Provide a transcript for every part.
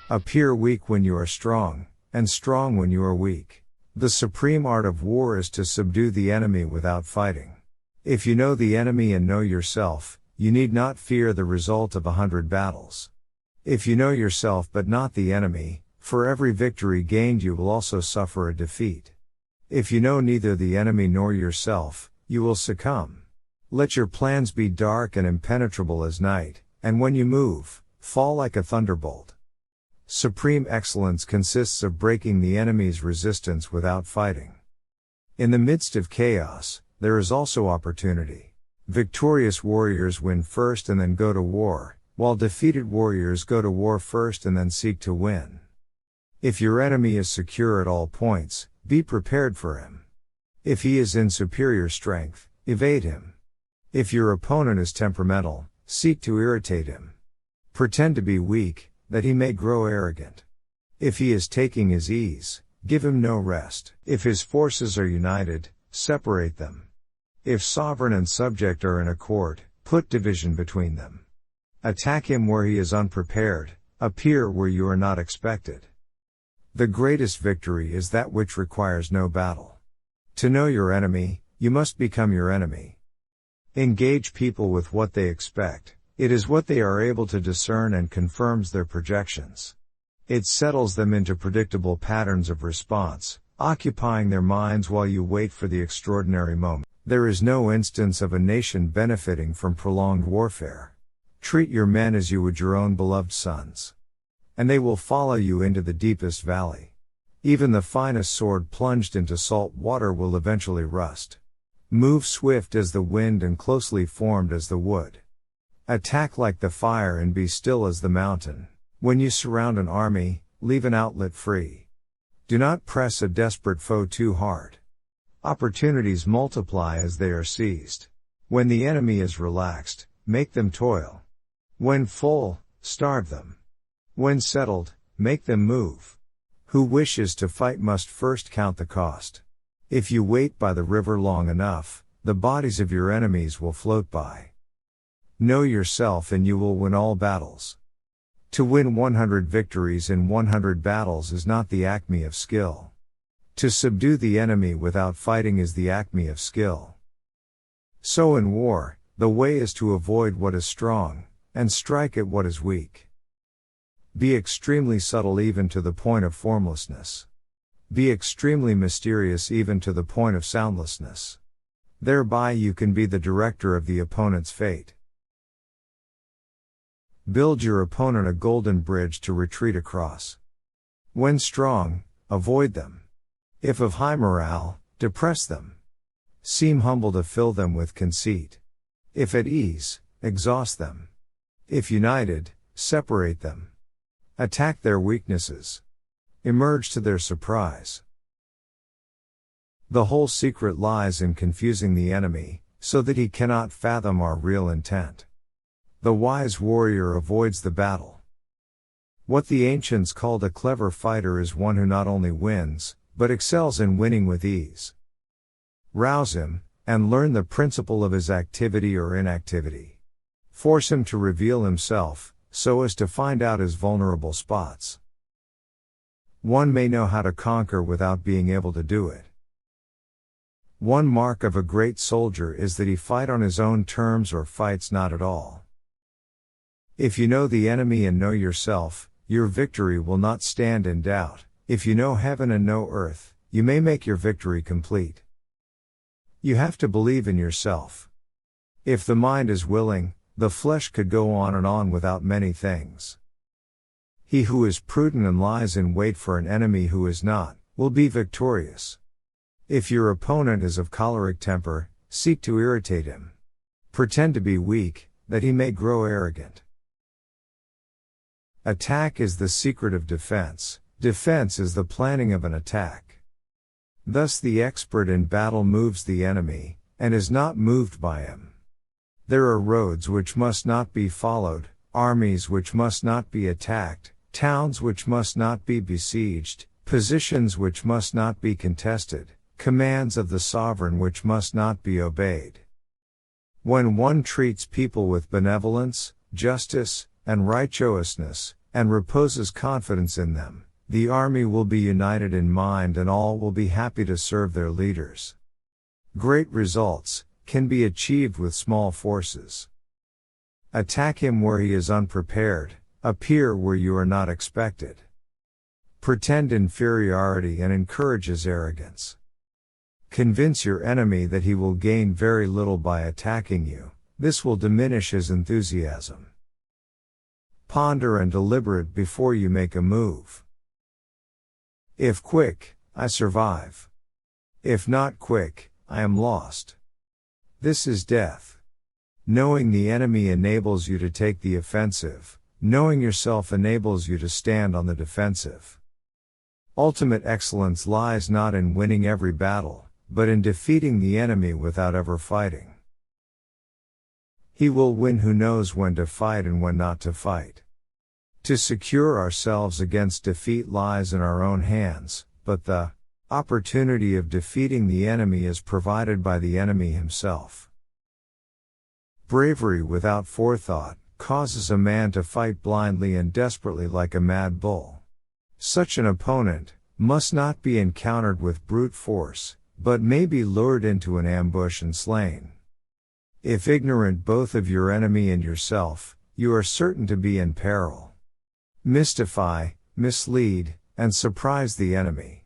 Appear weak when you are strong, and strong when you are weak. The supreme art of war is to subdue the enemy without fighting. If you know the enemy and know yourself, you need not fear the result of 100 battles. If you know yourself but not the enemy, for every victory gained you will also suffer a defeat. If you know neither the enemy nor yourself, you will succumb. Let your plans be dark and impenetrable as night, and when you move, fall like a thunderbolt. Supreme excellence consists of breaking the enemy's resistance without fighting. In the midst of chaos, there is also opportunity. Victorious warriors win first and then go to war, while defeated warriors go to war first and then seek to win. If your enemy is secure at all points, be prepared for him. If he is in superior strength, evade him. If your opponent is temperamental, seek to irritate him. Pretend to be weak, that he may grow arrogant. If he is taking his ease, give him no rest. If his forces are united, separate them. If sovereign and subject are in accord, put division between them. Attack him where he is unprepared, appear where you are not expected. The greatest victory is that which requires no battle. To know your enemy, you must become your enemy. Engage people with what they expect. It is what they are able to discern and confirms their projections. It settles them into predictable patterns of response, occupying their minds while you wait for the extraordinary moment. There is no instance of a nation benefiting from prolonged warfare. Treat your men as you would your own beloved sons. And they will follow you into the deepest valley. Even the finest sword plunged into salt water will eventually rust. Move swift as the wind and closely formed as the wood. Attack like the fire and be still as the mountain. When you surround an army, leave an outlet free. Do not press a desperate foe too hard. Opportunities multiply as they are seized. When the enemy is relaxed, make them toil. When full, starve them. When settled, make them move. Who wishes to fight must first count the cost. If you wait by the river long enough, the bodies of your enemies will float by. Know yourself and you will win all battles. To win 100 victories in 100 battles is not the acme of skill. To subdue the enemy without fighting is the acme of skill. So in war, the way is to avoid what is strong, and strike at what is weak. Be extremely subtle even to the point of formlessness. Be extremely mysterious even to the point of soundlessness. Thereby you can be the director of the opponent's fate. Build your opponent a golden bridge to retreat across. When strong, avoid them. If of high morale, depress them. Seem humble to fill them with conceit. If at ease, exhaust them. If united, separate them. Attack their weaknesses. Emerge to their surprise. The whole secret lies in confusing the enemy, so that he cannot fathom our real intent. The wise warrior avoids the battle. What the ancients called a clever fighter is one who not only wins, but excels in winning with ease. Rouse him, and learn the principle of his activity or inactivity. Force him to reveal himself, so as to find out his vulnerable spots. One may know how to conquer without being able to do it. One mark of a great soldier is that he fight on his own terms or fights not at all. If you know the enemy and know yourself, your victory will not stand in doubt. If you know heaven and know earth, you may make your victory complete. You have to believe in yourself. If the mind is willing, the flesh could go on and on without many things. He who is prudent and lies in wait for an enemy who is not, will be victorious. If your opponent is of choleric temper, seek to irritate him. Pretend to be weak, that he may grow arrogant. Attack is the secret of defense. Defense is the planning of an attack. Thus the expert in battle moves the enemy, and is not moved by him. There are roads which must not be followed, armies which must not be attacked, towns which must not be besieged, positions which must not be contested, commands of the sovereign which must not be obeyed. When one treats people with benevolence, justice, and righteousness, and reposes confidence in them, the army will be united in mind and all will be happy to serve their leaders. Great results can be achieved with small forces. Attack him where he is unprepared, appear where you are not expected. Pretend inferiority and encourage his arrogance. Convince your enemy that he will gain very little by attacking you, this will diminish his enthusiasm. Ponder and deliberate before you make a move. If quick, I survive. If not quick, I am lost. This is death. Knowing the enemy enables you to take the offensive, knowing yourself enables you to stand on the defensive. Ultimate excellence lies not in winning every battle, but in defeating the enemy without ever fighting. He will win who knows when to fight and when not to fight. To secure ourselves against defeat lies in our own hands, but the opportunity of defeating the enemy is provided by the enemy himself. Bravery without forethought causes a man to fight blindly and desperately like a mad bull. Such an opponent must not be encountered with brute force, but may be lured into an ambush and slain. If ignorant both of your enemy and yourself, you are certain to be in peril. Mystify, mislead, and surprise the enemy.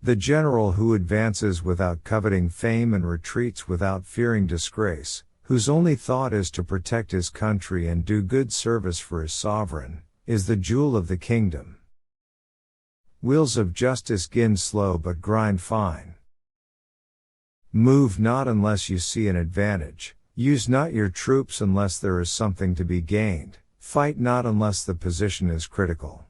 The general who advances without coveting fame and retreats without fearing disgrace, whose only thought is to protect his country and do good service for his sovereign, is the jewel of the kingdom. Wheels of justice gin slow but grind fine. Move not unless you see an advantage, use not your troops unless there is something to be gained, fight not unless the position is critical.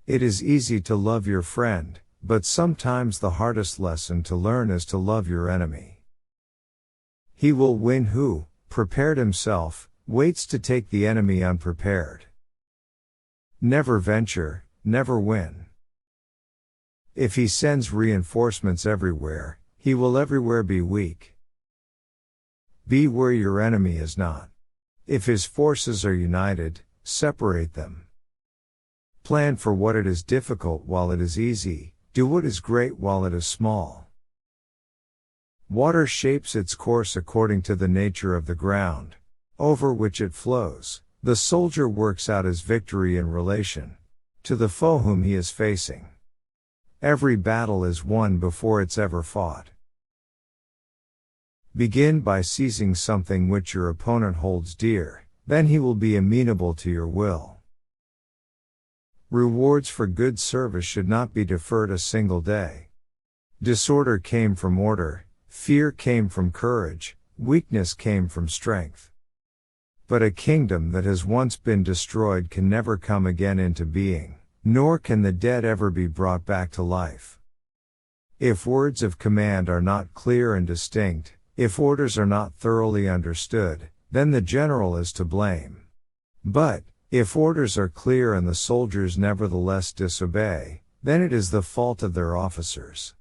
It is easy to love your friend, but sometimes the hardest lesson to learn is to love your enemy. He will win who, prepared himself, waits to take the enemy unprepared. Never venture, never win. If he sends reinforcements everywhere, he will everywhere be weak. Be where your enemy is not. If his forces are united, separate them. Plan for what it is difficult while it is easy, do what is great while it is small. Water shapes its course according to the nature of the ground, over which it flows. The soldier works out his victory in relation to the foe whom he is facing. Every battle is won before it's ever fought. Begin by seizing something which your opponent holds dear, then he will be amenable to your will. Rewards for good service should not be deferred a single day. Disorder came from order, fear came from courage, weakness came from strength. But a kingdom that has once been destroyed can never come again into being, nor can the dead ever be brought back to life. If words of command are not clear and distinct, if orders are not thoroughly understood, then the general is to blame. But, if orders are clear and the soldiers nevertheless disobey, then it is the fault of their officers.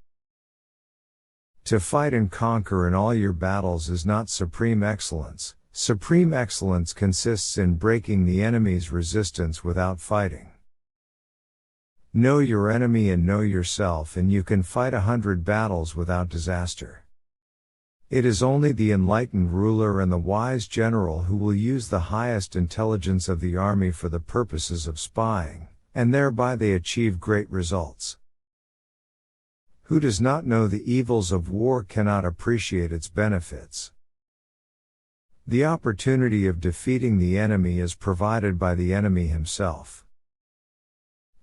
To fight and conquer in all your battles is not supreme excellence. Supreme excellence consists in breaking the enemy's resistance without fighting. Know your enemy and know yourself and you can fight 100 battles without disaster. It is only the enlightened ruler and the wise general who will use the highest intelligence of the army for the purposes of spying, and thereby they achieve great results. Who does not know the evils of war cannot appreciate its benefits. The opportunity of defeating the enemy is provided by the enemy himself.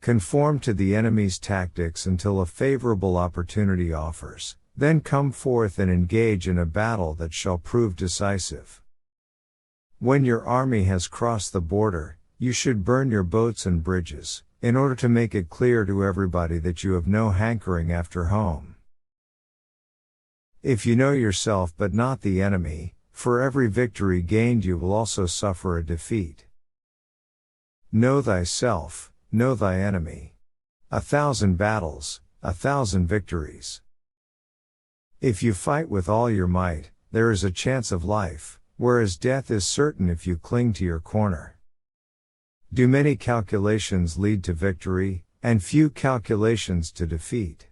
Conform to the enemy's tactics until a favorable opportunity offers, then come forth and engage in a battle that shall prove decisive. When your army has crossed the border, you should burn your boats and bridges, in order to make it clear to everybody that you have no hankering after home. If you know yourself but not the enemy, for every victory gained you will also suffer a defeat. Know thyself, know thy enemy. 1,000 battles, 1,000 victories. If you fight with all your might, there is a chance of life, whereas death is certain if you cling to your corner. Do many calculations lead to victory, and few calculations to defeat?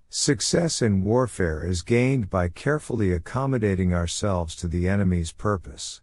Success in warfare is gained by carefully accommodating ourselves to the enemy's purpose.